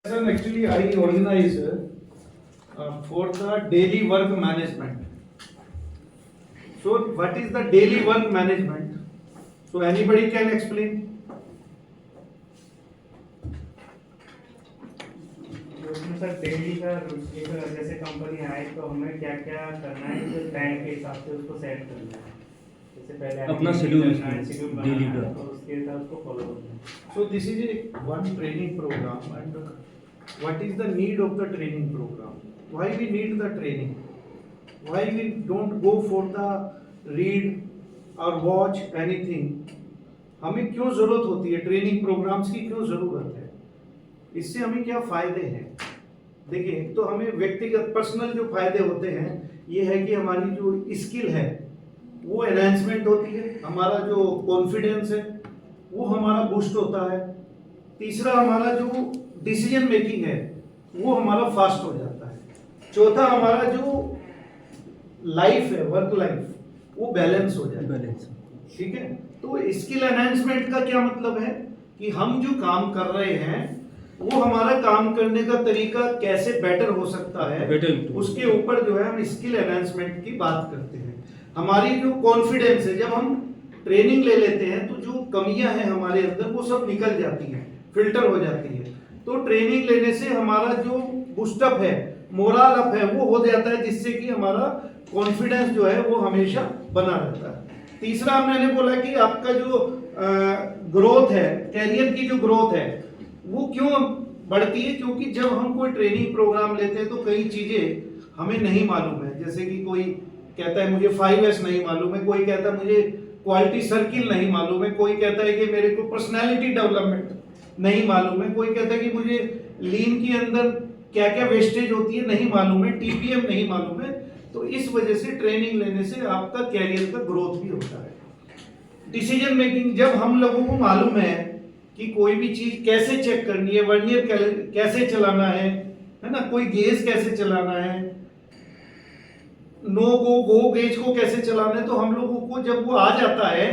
Actually, I organize for the daily work management. So, what is the daily work management? So, anybody can explain? उसमें sir daily का एक जैसे company आए तो हमें क्या क्या करना है, जो टाइम के हिसाब से उसको सेट करना है। जैसे पहले अपना शेड्यूल schedule बनाना daily है का। और उसके हिसाब उसको फॉलो करना है। So, this is a one training program, and what is the need of the training program? Why we need the training? Why we don't go for the read or watch anything? हमें क्यों जरूरत होती है training programmes की, क्यों जरूरत है? इससे हमें क्या फायदे हैं? देखिए, तो हमें व्यक्तिगत पर्सनल जो फायदे होते हैं ये है कि हमारी जो स्किल है वो एनहांसमेंट होती है, हमारा जो कॉन्फिडेंस है वो हमारा बूस्ट होता है। तीसरा, हमारा जो डिसीजन मेकिंग है वो हमारा फास्ट हो जाता है। चौथा, हमारा जो लाइफ है, वर्क लाइफ, वो बैलेंस हो जाता है। बैलेंस। ठीक है, तो स्किल एनहांसमेंट का क्या मतलब है कि हम जो काम कर रहे हैं वो हमारा काम करने का तरीका कैसे बेटर हो सकता है, उसके ऊपर जो है हम स्किल एनहांसमेंट की बात करते हैं। हमारी जो कॉन्फिडेंस है, जब हम ट्रेनिंग ले लेते हैं तो जो कमियां हैं हमारे अंदर वो सब निकल जाती हैं, फिल्टर हो जाती है। तो ट्रेनिंग लेने से हमारा जो बूस्टअप है, मोरल अप है, वो हो जाता है, जिससे कि हमारा कॉन्फिडेंस जो है वो हमेशा बना रहता है। तीसरा, मैंने बोला कि आपका जो ग्रोथ है, कैरियर की जो ग्रोथ है वो क्यों बढ़ती है, क्योंकि जब हम कोई ट्रेनिंग प्रोग्राम लेते हैं तो कई चीजें हमें नहीं मालूम है। जैसे कि कोई कहता है मुझे 5S नहीं मालूम है, कोई कहता है मुझे क्वालिटी सर्किल नहीं मालूम है, कोई कहता है कि मेरे को पर्सनालिटी डेवलपमेंट नहीं मालूम है, कोई कहता है कि मुझे लीन के अंदर क्या क्या वेस्टेज होती है नहीं मालूम है, TPM नहीं मालूम है। तो इस वजह से ट्रेनिंग लेने से आपका कैरियर का ग्रोथ भी होता है। डिसीजन मेकिंग, जब हम लोगों को मालूम है कि कोई भी चीज कैसे चेक करनी है, वर्नियर कैसे चलाना है ना, कोई गेज कैसे चलाना है, नो गो गेज को कैसे चलाना है, तो हम लोगों को जब वो आ जाता है